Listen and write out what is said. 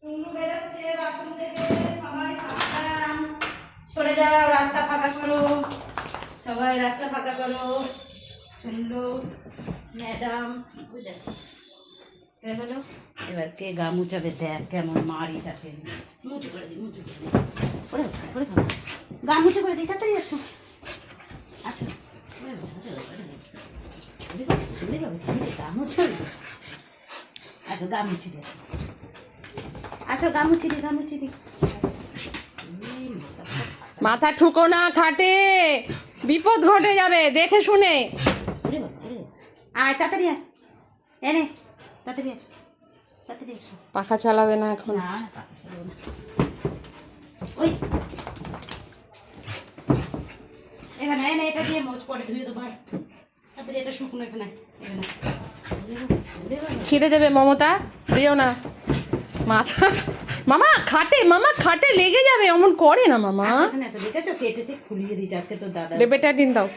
টুনু বেরোচ্ছে বাথরুম থেকে, সবাই সাবধান, সরে যাও, রাস্তা ফাঁকা করো, সবাই রাস্তা ফাঁকা করো। চললো ম্যাডাম, হলো এবার কে গা মুছাবে, দেখ কেমন মারি তাকে, মুচু করে দিই, মুচু করে দিই, করে করে গা মুচু করে দিই, তাড়াতাড়ি আসো, আচ্ছা গা মুছে, আচ্ছা গা মুছি দিই, আচ্ছা গা মুছি দিই, গা মুছি দিই। মাথা ঠুকো না খাটে, বিপদ ঘটে যাবে, দেখে শুনে। আয় তাড়াতাড়ি আয়, এনে তাড়াতাড়ি আসো, তাড়াতাড়ি আসো। পাখা চালাবে না এখন। না না পাখা চালাবো না। ওই এখানে এনে এটা দিয়ে মোজ পরে ধুয়ে দেবো, ভাই তাড়াতাড়ি, এটা শুকনো এখানে এখানে। ছিঁড়ে দেবে মমতা, দিও না। মাথা মামা খাটে, মামা খাটে লেগে যাবে, অমন করে না মামা। এখানে আসো, দেখেছো কেটেছে, খুলিয়ে দিয়েছে আজকে তোর দাদা। বেটাডিন দাও।